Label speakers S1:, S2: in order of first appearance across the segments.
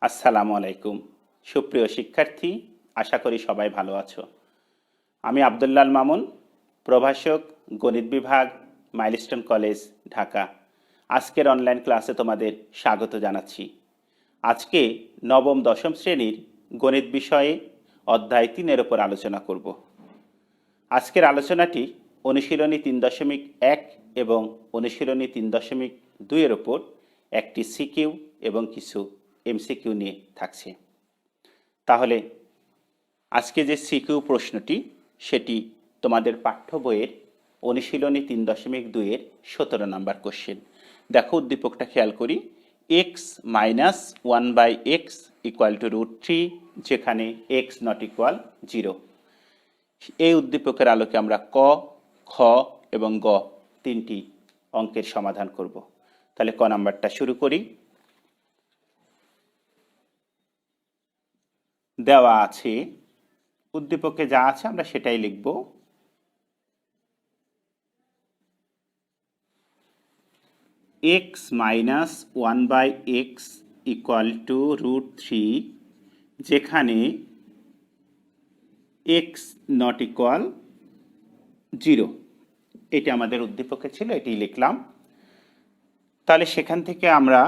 S1: আসসালামু আলাইকুম সুপ্রিয় শিক্ষার্থী, আশা করি সবাই ভালো আছো। আমি আব্দুল্লাল মামুন, প্রভাষক, গণিত বিভাগ, মাইলস্টোন কলেজ, ঢাকা। আজকের অনলাইন ক্লাসে তোমাদের স্বাগত জানাচ্ছি। আজকে নবম দশম শ্রেণীর গণিত বিষয়ে অধ্যায় 3-এর ওপর আলোচনা করব। আজকের আলোচনাটি অনুশীলনী 3.1 এবং অনুশীলনী 3.2-এর ওপর একটি সিকিউ এবং কিছু এমসিকিউ নিয়ে থাকছে। তাহলে আজকে যে সিকিউ প্রশ্নটি সেটি তোমাদের পাঠ্য বইয়ের অনুশীলনী 3.2-এর 17 নম্বর কোশ্চেন। দেখো উদ্দীপকটা খেয়াল করি। x minus 1/x equal to √3, যেখানে x নট ইকুয়াল 0। এই উদ্দীপকের আলোকে আমরা ক, খ এবং গ তিনটি অঙ্কের সমাধান করব। তাহলে ক নাম্বারটা শুরু করি। দেওয়া আছে, উদ্দীপকে যা আছে আমরা সেটাই লিখব। x minus 1/x equal to √3, যেখানে x নট ইকুয়াল 0। এটি আমাদের উদ্দীপকে ছিল, এটি লিখলাম। তাহলে সেখান থেকে আমরা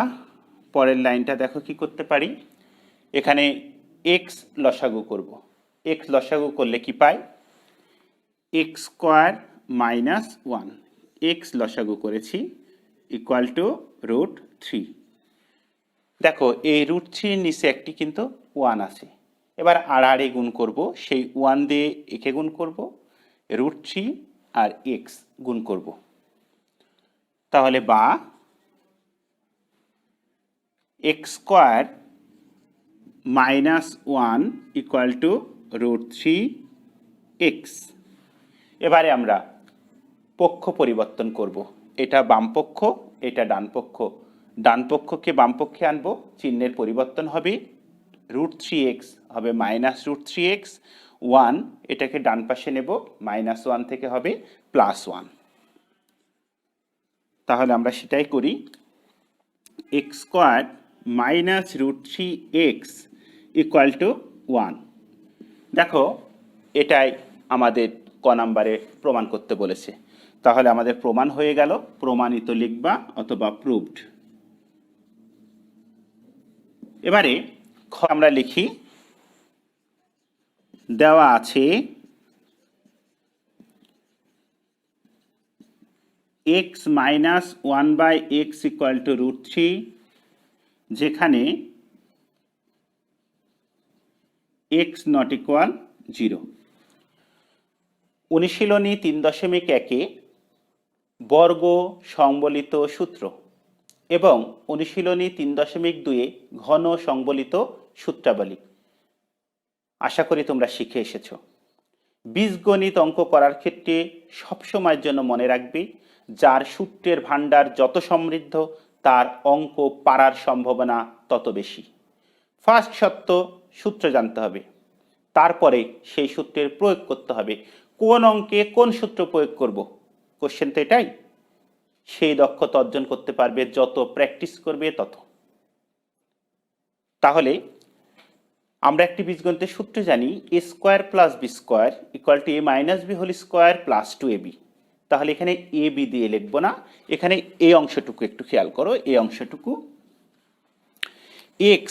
S1: পরের লাইনটা দেখো কি করতে পারি। এখানে x লসাগু করব। x লসাগু করলে কি পাই? x স্কোয়ার মাইনাস 1, x লসাগু করেছি ইকুয়াল টু √3। দেখো এই √3 নিচে একটি কিন্তু 1 আছে। এবার আড়াআড়ি গুণ করব, সেই 1 দিয়ে একে গুণ করব, √3 আর x গুণ করব। তাহলে বা x square minus 1 equal to √3x। এবারে আমরা পক্ষ পরিবর্তন করব। এটা বাম পক্ষ, এটা ডান পক্ষ। ডান পক্ষকে বাম পক্ষে আনবো, চিহ্নের পরিবর্তন হবে, √3x হবে মাইনাস √3x। 1 এটাকে ডান পাশে নেব, -1 থেকে হবে +1। তাহলে আমরা সেটাই করি। x square minus √3x equal to 1। দেখো এটাই আমাদের ক নাম্বারে প্রমাণ করতে বলেছে। তাহলে আমাদের প্রমাণ হয়ে গেল, প্রমাণিত লিখবা অথবা প্রুভড। এবারে খ আমরা লিখি। দেওয়া আছে x minus 1/x equal to √3, যেখানে x নট ইকুয়াল 0। অনুশীলনী 3.1-এ বর্গ সংবলিত সূত্র এবং অনুশীলনী 3.2-এ ঘন সংবলিত সূত্রাবলী আশা করি তোমরা শিখে এসেছো। বীজগণিত অঙ্ক করার ক্ষেত্রে সবসময়ের জন্য মনে রাখবে, যার সূত্রের ভাণ্ডার যত সমৃদ্ধ তার অঙ্ক পারার সম্ভাবনা তত বেশি। ফার্স্ট সত্য সূত্র জানতে হবে, তারপরে সেই সূত্রের প্রয়োগ করতে হবে। কোন অঙ্কে কোন সূত্র প্রয়োগ করব, কোশ্চেন তো এটাই। সেই দক্ষতা অর্জন করতে পারবে যত প্র্যাকটিস করবে তত। তাহলে আমরা একটি বীজগণিতের সূত্র জানি, a square plus B square equal to a minus B whole square plus 2ab। তাহলে এখানে এ বি দিয়ে লিখবো না, এখানে এই অংশটুকু একটু খেয়াল করো। এই অংশটুকু x,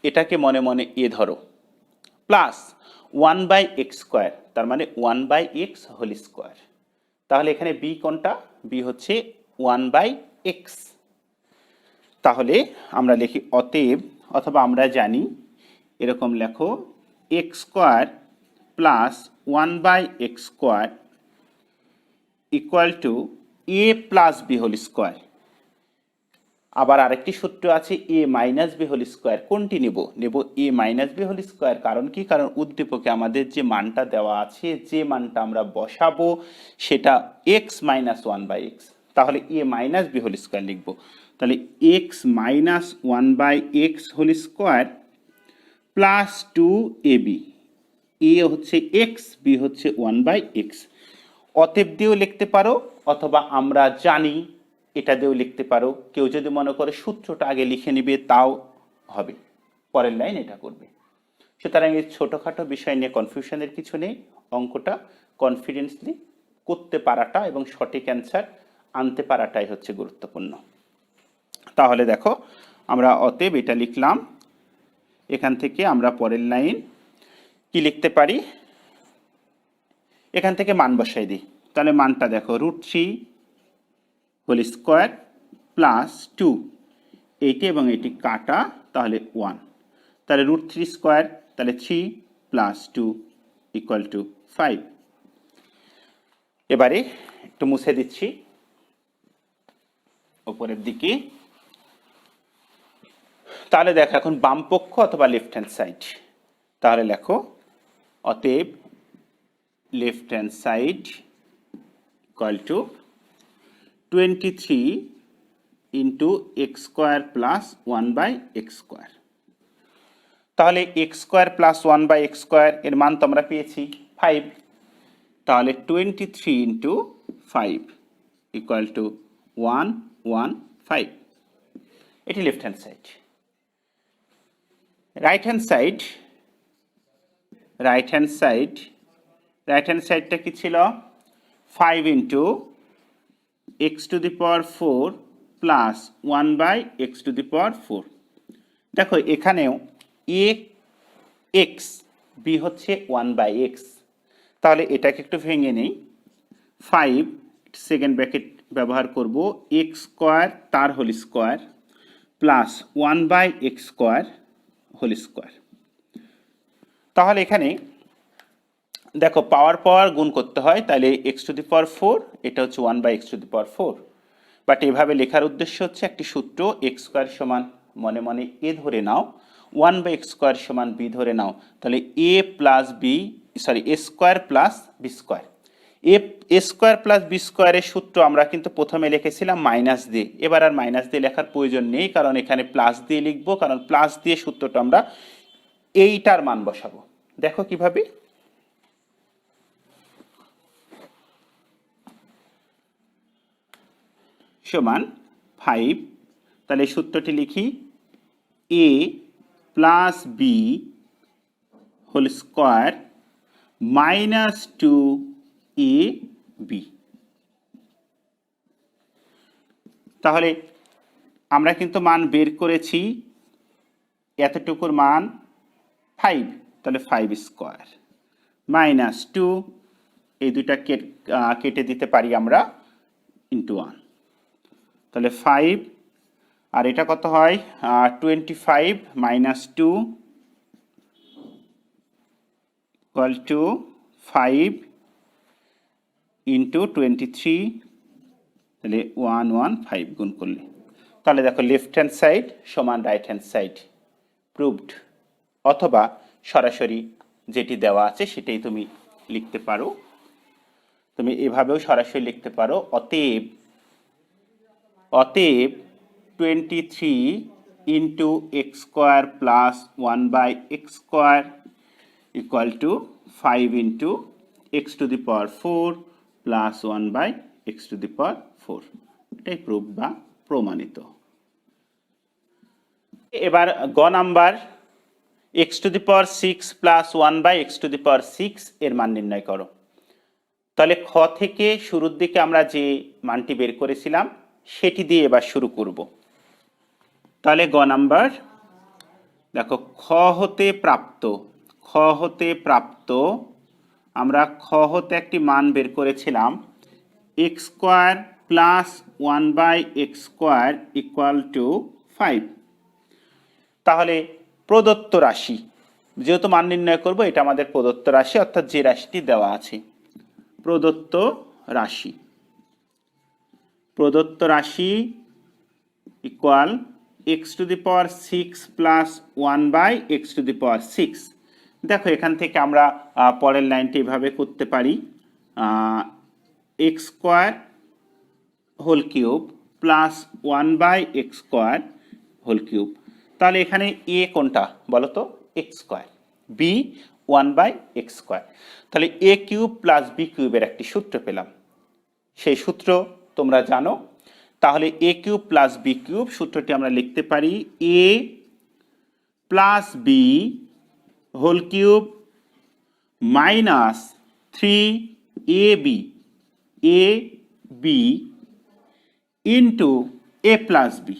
S1: এটাকে মনে মনে এ ধরো, প্লাস 1/x স্কোয়ার, তার মানে 1/x হোল স্কোয়ার। তাহলে এখানে বি কোনটা? বি হচ্ছে 1/x। তাহলে আমরা লিখি অতএব, অথবা আমরা জানি এরকম লেখো, x square plus 1/x square equal to a plus B whole square. আবার আরেকটি সূত্র আছে a minus B whole square. কোনটি নেব? নেব a minus B whole square. কারণ কি? কারণ উদ্দীপকে আমাদের যে মানটা দেওয়া আছে, যে মানটা আমরা বসাবো সেটা x মাইনাস 1/x। তাহলে a minus B whole square লিখব। তাহলে x minus 1/x whole square plus 2ab। a হচ্ছে x, b হচ্ছে 1/x। অতএব দিয়েও লিখতে পারো, অথবা আমরা জানি এটা দিয়েও লিখতে পারো। কেউ যদি মনে করে সূত্রটা আগে লিখে নিবে তাও হবে। পরের লাইন এটা করবে। সুতরাং এই ছোটোখাটো বিষয় নিয়ে কনফিউশনের কিছু নেই, অঙ্কটা কনফিডেন্সলি করতে পারাটা এবং সঠিক অ্যান্সার আনতে পারাটাই হচ্ছে গুরুত্বপূর্ণ। তাহলে দেখো আমরা অতএব এটা লিখলাম, এখান থেকে আমরা পরের লাইন কি লিখতে পারি, এখান থেকে মান বসাই দিই। তাহলে মানটা দেখো √3 হোল স্কোয়ার প্লাস 2, এইটি এবং এটি কাটা, তাহলে 1, তাহলে √3 স্কোয়ার, তাহলে 3 প্লাস 2 ইকুয়াল টু 5। এবারে একটু মুছে দিচ্ছি উপরের দিকে। তাহলে দেখো এখন বাম পক্ষ অথবা লেফট হ্যান্ড সাইড, তাহলে লেখো অতএব left hand side equal to 23 into x square plus 1/x square. তাহলে x square plus 1/x square এর মান তো আমরা পেয়েছি 5, তাহলে 23 ইন্টু 5 ইকুয়াল টু 115। এটি left hand side. Right hand side, right hand সাইডটা কি ছিল, 5 into x to the power 4 plus 1/x to the power 4। দেখো এখানেও এ এক্স, বি হচ্ছে 1/x, তাহলে এটাকে একটু ভেঙে নেই। 5 সেকেন্ড ব্র্যাকেট ব্যবহার করব, এক্স স্কোয়ার তার whole square plus 1/x square whole square. তাহলে এখানে দেখো পাওয়ার গুণ করতে হয়, তাহলে এক্স টু দি পাওয়ার 4, এটা হচ্ছে 1/x to the power 4। But এভাবে লেখার উদ্দেশ্য হচ্ছে একটি সূত্র, এক্স স্কোয়ার সমান মনে মনে এ ধরে নাও, 1/x স্কোয়ার সমান বি ধরে নাও, তাহলে এ square plus B square. A square plus B স্কোয়ারের সূত্র আমরা কিন্তু প্রথমে লিখেছিলাম মাইনাস দিয়ে, এবার আর মাইনাস দিয়ে লেখার প্রয়োজন নেই, কারণ এখানে প্লাস দিয়ে লিখবো, কারণ প্লাস দিয়ে সূত্রটা আমরা এইটার মান বসাবো। দেখো কিভাবে, সমান 5, তাহলে সূত্রটি লিখি a plus B whole square minus 2ab। তাহলে আমরা কিন্তু মান বের করেছি, এতটুকুর মান 5, তাহলে 5 স্কোয়ার মাইনাস 2, এই দুইটা কেটে দিতে পারি আমরা, ইন্টু 1, তাহলে 5, আর এটা কত হয় 25 মাইনাস 2 ইকুয়াল টু 5 ইন্টু 23, তাহলে 115 গুণ করলে, তাহলে দেখো লেফট হ্যান্ড সাইড সমান রাইট হ্যান্ড সাইড প্রুভড। অথবা সরাসরি যেটি দেওয়া আছে সেটাই তুমি লিখতে পারো, তুমি এভাবেও সরাসরি লিখতে পারো, অতএব 23 into x square plus 1/x square equal to 5 into x to the power 4 plus 1/x to the power 4। এটাই প্রুফ বা প্রমাণিত। এবার গ number, x to the power 6 plus 1/x to the power 6 এর মান নির্ণয় করো। তাহলে খ থেকে শুরুর দিকে আমরা যে মানটি বের করেছিলাম সেটি দিয়ে এবার শুরু করব। তাহলে গ নাম্বার দেখো, খ হতে প্রাপ্ত আমরা খ হতে একটি মান বের করেছিলাম, x square plus 1/x square equal to 5। তাহলে প্রদত্ত রাশি, যেহেতু মান নির্ণয় করব, এটা আমাদের প্রদত্ত রাশি, অর্থাৎ যে রাশিটি দেওয়া আছে, প্রদত্ত রাশি equal x to the power 6 plus 1/x to the power 6। দেখো এখান থেকে আমরা পরের লাইনটি এভাবে করতে পারি, X square whole cube plus 1/x square whole cube. তাহলে এখানে এ কোনটা বলো তো, x square, B 1/x square, তাহলে এ কিউব প্লাস বি কিউবের একটি সূত্র পেলাম, সেই সূত্র তোমরা জানো। তাহলে a cube plus b cube সূত্রটি আমরা লিখতে পারি a plus B whole cube minus 3ab into a plus b.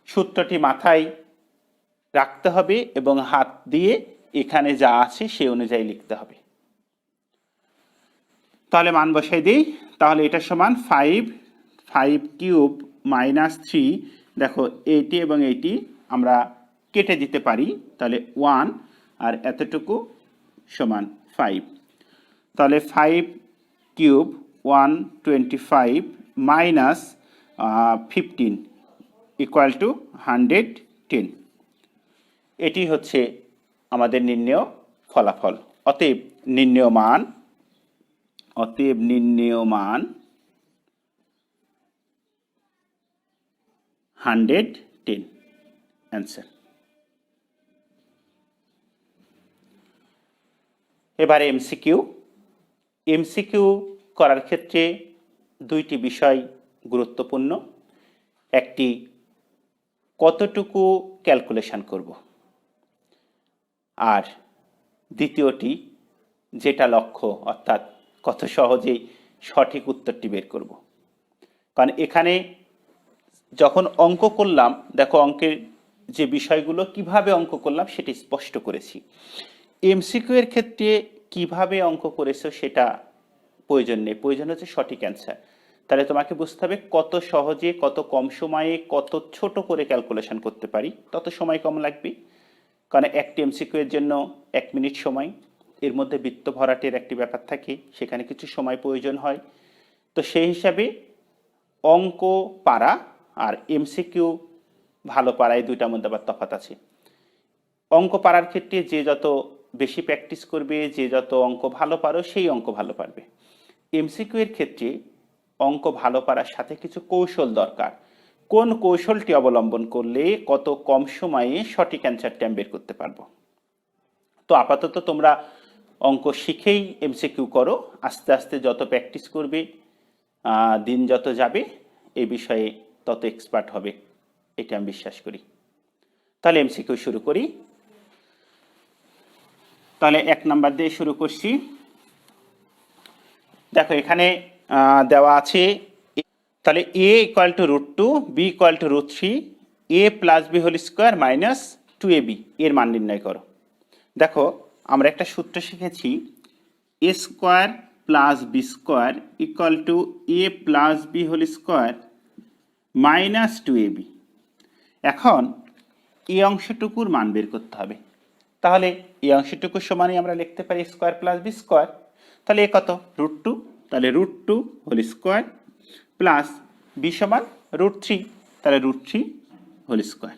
S1: সূত্রটি মাথায় রাখতে হবে এবং হাত দিয়ে এখানে যা আছে সে অনুযায়ী লিখতে হবে। তাহলে মান বসাই দিই। তাহলে এটা সমান 5 কিউব মাইনাস 3, দেখো এইটি এবং এইটি আমরা কেটে দিতে পারি, তাহলে 1 আর এতটুকু সমান 5। তাহলে 5 কিউব 125 মাইনাস 15 ইকুয়াল টু 110। এটি হচ্ছে আমাদের নির্ণেয় ফলাফল। অতএব নির্ণেয় মান 110 অ্যান্সার। এবারে এমসিকিউ করার ক্ষেত্রে দুইটি বিষয় গুরুত্বপূর্ণ। একটি, কতটুকু ক্যালকুলেশন করব, আর দ্বিতীয়টি যেটা লক্ষ্য, অর্থাৎ কত সহজেই সঠিক উত্তরটি বের করব। কারণ এখানে যখন অঙ্ক করলাম, দেখো অঙ্কের যে বিষয়গুলো কিভাবে অঙ্ক করলাম সেটি স্পষ্ট করেছি। এমসিকিউ এর ক্ষেত্রে কিভাবে অঙ্ক করেছো সেটা প্রয়োজন নেই, প্রয়োজন হচ্ছে সঠিক অ্যান্সার। তাহলে তোমাকে বুঝতে হবে কত সহজে, কত কম সময়ে, কত ছোট করে ক্যালকুলেশন করতে পারি, তত সময় কম লাগবে। কারণ একটি এমসিকিউ এর জন্য 1 মিনিট সময়, এর মধ্যে বৃত্ত ভরাটের একটি ব্যাপার থাকে, সেখানে কিছু সময় প্রয়োজন হয়। তো সেই হিসাবে অঙ্ক পারা আর এমসিকিউ ভালো পারা, এই দুইটার মধ্যে আবার তফাৎ আছে। অঙ্ক পারার ক্ষেত্রে যে যত বেশি প্র্যাকটিস করবে, যে যত অঙ্ক ভালো পারো, সেই অঙ্ক ভালো পারবে। এমসিকিউ এর ক্ষেত্রে অঙ্ক ভালো পারার সাথে কিছু কৌশল দরকার। কোন কৌশলটি অবলম্বন করলে কত কম সময়ে সঠিক অ্যান্সারটি আমি বের করতে পারবো। তো আপাতত তোমরা অঙ্ক শিখেই এমসিকিউ করো, আস্তে আস্তে যত প্র্যাকটিস করবে, দিন যত যাবে, এই বিষয়ে তত এক্সপার্ট হবে, এটা আমি বিশ্বাস করি। তাহলে এমসিকিউ শুরু করি। তাহলে 1 নাম্বার দিয়ে শুরু করছি। দেখো এখানে দেওয়া আছে, তাহলে a equal to √2, b equal to √3, a plus B whole square minus 2ab এর মান নির্ণয় করো। দেখো আমরা একটা সূত্র শিখেছি, a square plus B square equal to a plus B whole square minus 2ab। এখন এই অংশটুকুর মান বের করতে হবে। তাহলে এই অংশটুকুর সমানই আমরা লিখতে পারি স্কোয়ার প্লাস বি স্কোয়ার। তাহলে এ কত? √2, তাহলে √2 হোল স্কোয়ার প্লাস বি সমান √3, তাহলে √3 হোল স্কোয়ার।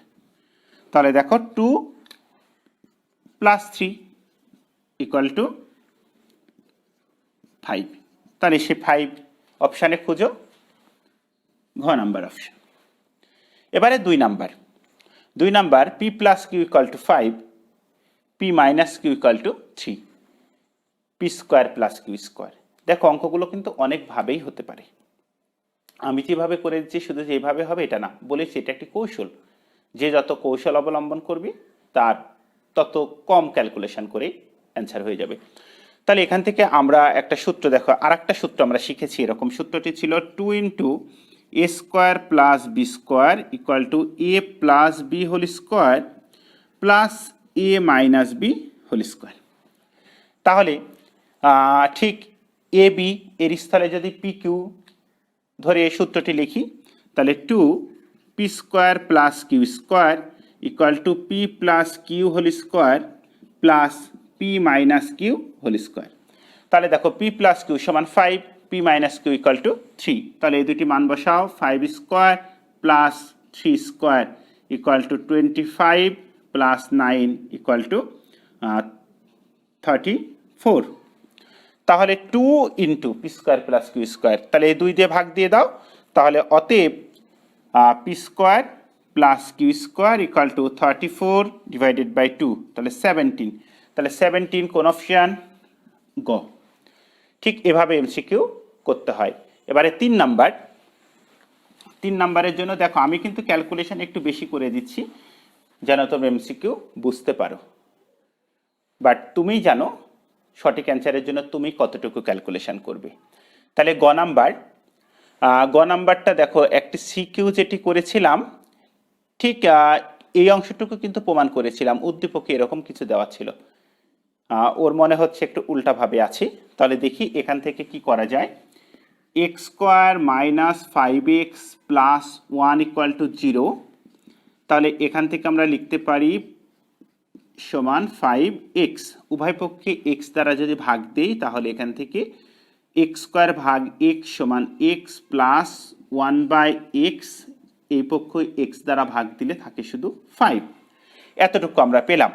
S1: তাহলে দেখো 2 প্লাস 3 ইকুয়াল টু 5। তাহলে সে 5 অপশানে খুঁজো, ঘ নাম্বার অপশান। এবারে 2 number p plus Q equal to 5, p minus Q equal to 3, p square plus Q square. দেখো অঙ্কগুলো কিন্তু অনেকভাবেই হতে পারে। আমি যেভাবে করে দিচ্ছি শুধু যেভাবে হবে এটা না, বলেছি এটা একটি কৌশল। যে যত কৌশল অবলম্বন করবে তার তত কম ক্যালকুলেশন করে অ্যান্সার হয়ে যাবে। তাহলে এখান থেকে আমরা একটা সূত্র, দেখো আর একটা সূত্র আমরা শিখেছি এরকম। সূত্রটি ছিল 2 into a square plus B square equal to a plus B whole square plus a minus B whole square. তাহলে ঠিক এ বি এর স্থলে যদি পি কিউ ধরে এই সূত্রটি লিখি, তাহলে 2 P square plus Q square equal to P plus Q whole square plus P minus Q whole square. তাহলে দেখো পি প্লাস কিউ সমান 5, P minus Q equal to 3। তাহলে এই দুটি মান বসাও, 5 square plus 3 square equal to 25 plus 9 equal to 34। তাহলে 2 into P square plus Q square, তাহলে এই 2 দিয়ে ভাগ দিয়ে দাও। তাহলে অতএব P square plus Q square equal to 34 divided by 2, তাহলে 17। তাহলে 17 কোন অপশান? গ। ঠিক এভাবে এমসিকিউ করতে হয়। এবারে 3 3 নাম্বারের জন্য দেখো আমি কিন্তু ক্যালকুলেশন একটু বেশি করে দিচ্ছি যেন তোমরা এমসিকিউ বুঝতে পারো, বাট তুমি জানো সঠিক অ্যান্সারের জন্য তুমি কতটুকু ক্যালকুলেশন করবে। তাহলে গ নাম্বারটা দেখো একটি সিকিউ যেটি করেছিলাম ঠিক এই অংশটুকু কিন্তু প্রমাণ করেছিলাম, উদ্দীপকে এরকম কিছু দেওয়া ছিল, ওর মনে হচ্ছে একটু উল্টাভাবে আছে। তাহলে দেখি এখান থেকে কি করা যায়। X square minus 5x plus 1 equal to 0, তাহলে এখান থেকে আমরা লিখতে পারি সমান 5x, উভয় পক্ষে x দ্বারা যদি ভাগ দেই তাহলে এখান থেকে এক্স স্কোয়ার ভাগ x সমান x প্লাস 1/x, এই পক্ষ x দ্বারা ভাগ দিলে থাকে শুধু 5, এতটুকু আমরা পেলাম।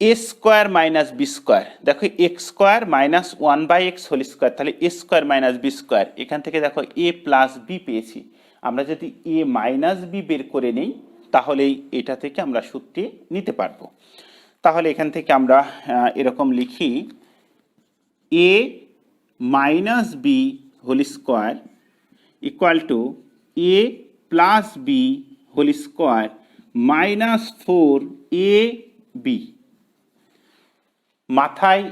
S1: A square minus B square, দেখো X square minus 1/x whole square, তাহলে এ স্কোয়ার মাইনাস বি স্কোয়ার, এখান থেকে দেখো এ প্লাস বি পেয়েছি, আমরা যদি এ মাইনাস বি বের করে নিই তাহলেই এটা থেকে আমরা সূত্রটি নিতে পারবো। তাহলে এখান থেকে আমরা এরকম লিখি a minus B whole square equal to a plus B whole square minus 4ab, মাথায়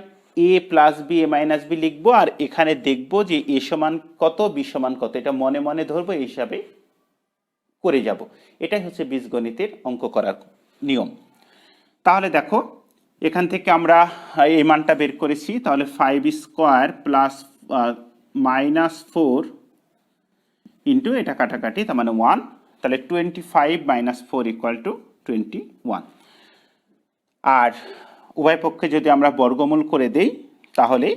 S1: a plus b a minus b লিখবো আর এখানে দেখবো যে এ সমান কত বি সমান কত, এটা মনে মনে ধরবো, এই হিসাবে করে যাব। এটাই হচ্ছে বীজগণিতের অঙ্ক করার নিয়ম। তাহলে দেখো এখান থেকে আমরা এই মানটা বের করেছি, তাহলে 5 স্কোয়ার প্লাস মাইনাস 4 ইন্টু এটা কাটাকাটি, তার মানে 1, তাহলে 25 মাইনাস 4 ইকুয়াল টু 21। আর উভয় পক্ষে যদি আমরা বর্গমূল করে দেই তাহলে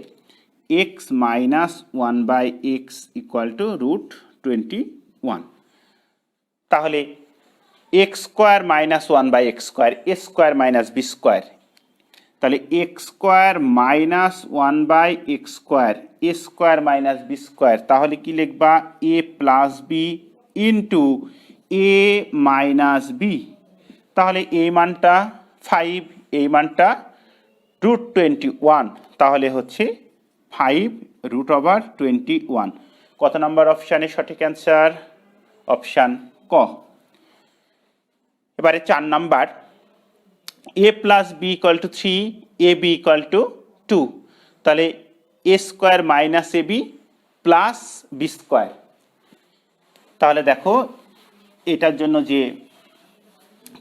S1: x minus 1/x equal to √21, তাহলে x square minus 1/x square, a square minus B square, তাহলে x square minus 1/x square, a square minus B square, তাহলে কি লিখবা a plus b into a minus b, তাহলে এই মানটা 5, এই মানটা √21, তাহলে হচ্ছে 5√21। কত নম্বর অপশানে সঠিক অ্যান্সার? অপশান ক। এবারে 4 number, A plus B equal to 3, A B equal to 2, তাহলে এ square minus A B plus B square, তাহলে দেখো এটার জন্য যে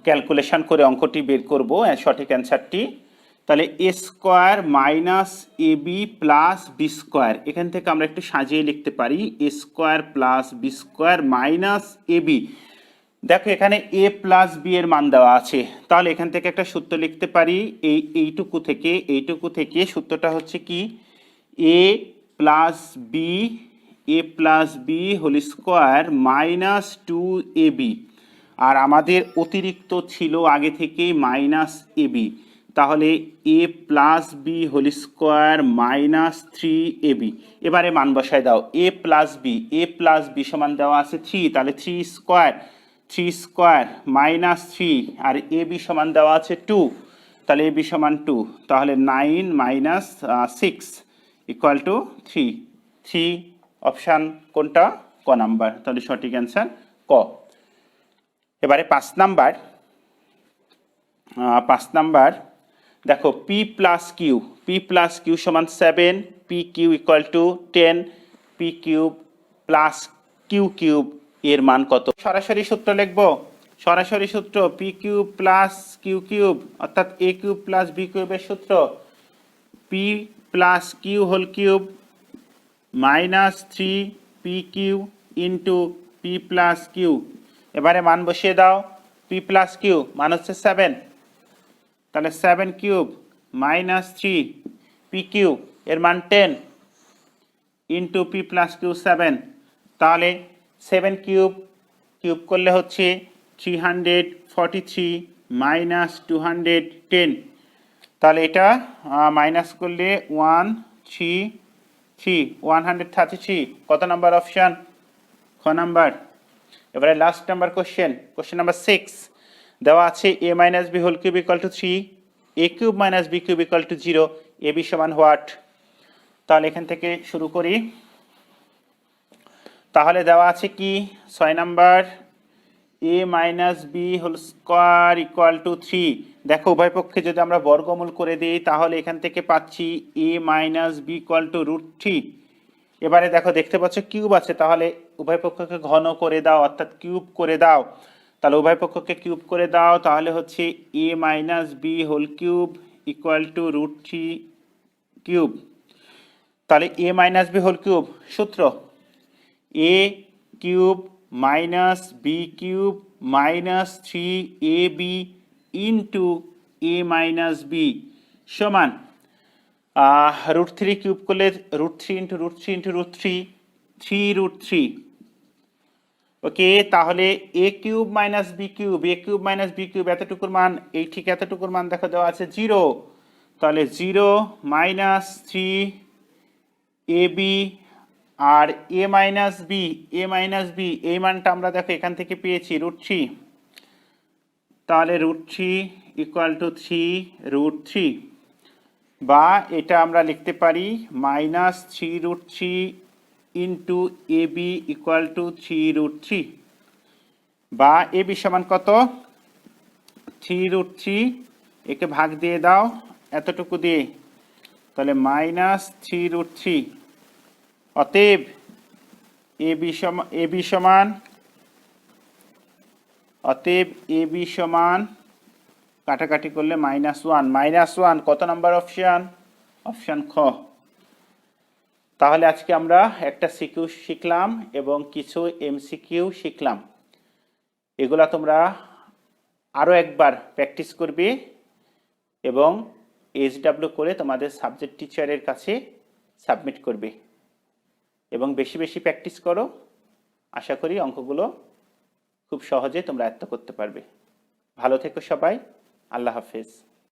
S1: ক্যালকুলেশন করে অঙ্কটি বের করব সঠিক অ্যান্সারটি, তাহলে এ square minus A B plus B square, এখান থেকে আমরা একটু সাজিয়ে লিখতে পারি a square plus B square minus A b, দেখো এখানে এ প্লাস বি এর মান দেওয়া আছে, তাহলে এখান থেকে একটা সূত্র লিখতে পারি, এইটুকু থেকে সূত্রটা হচ্ছে কি a plus B whole square minus 2ab, আর আমাদের অতিরিক্ত ছিল আগে থেকেই মাইনাস এবি, তাহলে a plus B whole square minus 3ab, এবারে মান বসায় দাও এ প্লাস বি সমান দেওয়া আছে 3, তাহলে 3 স্কোয়ার মাইনাস 3, আর এ বি সমান দেওয়া আছে 2, তাহলে এ বি সমান 2, তাহলে 9 মাইনাস 6 ইকুয়াল টু 3 অপশান কোনটা? ক নাম্বার, তাহলে সঠিক অ্যান্সার ক। এবারে 5 নাম্বার দেখো পি প্লাস কিউ সমান 7, P Q equal to 10, P cube plus Q cube এর মান কত? সরাসরি সূত্র লিখবো, সরাসরি সূত্র P cube plus Q cube অর্থাৎ এ কিউব প্লাস বি কিউবের সূত্র P plus Q whole cube minus 3 P Q into P plus Q, এবারে মান বসিয়ে দাও, পি প্লাস কিউ মান হচ্ছে 7, তাহলে 7 কিউব মাইনাস 3 পি কিউ এর মান 10 ইন্টু পি প্লাস কিউ 7, তাহলে 7 কিউব করলে হচ্ছে 343 মাইনাস 210, তাহলে এটা মাইনাস করলে 133, কত নাম্বার অপশান? খ নাম্বার। এবারে লাস্ট নাম্বার কোশ্চেন নাম্বার 6 দেওয়া আছে a minus B whole cube equal to 3, a cube minus B cube equal to 0, a b সমান হোয়াট? তাহলে এখান থেকে শুরু করি, তাহলে দেওয়া আছে কি 6 number a minus B whole square equal to 3। দেখো উভয় পক্ষে যদি আমরা বর্গমূল করে দিই তাহলে এখান থেকে পাচ্ছি a minus B equal to √3। এবারে দেখো দেখতে পাচ্ছ কিউব আছে, তাহলে উভয় পক্ষকে ঘন করে দাও অর্থাৎ কিউব করে দাও। তাহলে উভয় পক্ষকে কিউব করে দাও, তাহলে হচ্ছে a minus B whole cube equal to √3 cube. তাহলে a minus B whole cube সূত্র a cube minus B cube minus 3ab into a minus B সমান √3 কিউব করলে √3 ইন্টু √3 ইন্টু √3 3√3। ওকে, তাহলে a cube minus B cube, a cube minus B cube এতটুকুর মান, এই ঠিক এতটুকুর মান দেখো দেওয়া আছে 0। তাহলে 0 মাইনাস 3ab আর a মাইনাস বি, এই মানটা আমরা দেখো এখান থেকে পেয়েছি √3। তাহলে √3 ইকুয়াল টু 3√3, বা এটা আমরা লিখতে পারি minus 3√3 into A B equal to 3√3, বা এ বি সমান কত 3√3, একে ভাগ দিয়ে দাও এতটুকু দিয়ে, তাহলে মাইনাস 3√3। অতএব এ বি সমান কাটাকাটি করলে -1 কত নাম্বার অপশন? অপশন খ। তাহলে আজকে আমরা একটা সিকিউ শিখলাম এবং কিছু এমসিকিউ শিখলাম। এগুলা তোমরা আরও একবার প্র্যাকটিস করবে এবং এইচডব্লিউ করে তোমাদের সাবজেক্ট টিচারের কাছে সাবমিট করবে এবং বেশি বেশি প্র্যাকটিস করো। আশা করি অঙ্কগুলো খুব সহজে তোমরা আয়ত্ত করতে পারবে। ভালো থেকো সবাই, আল্লাহ হাফেজ।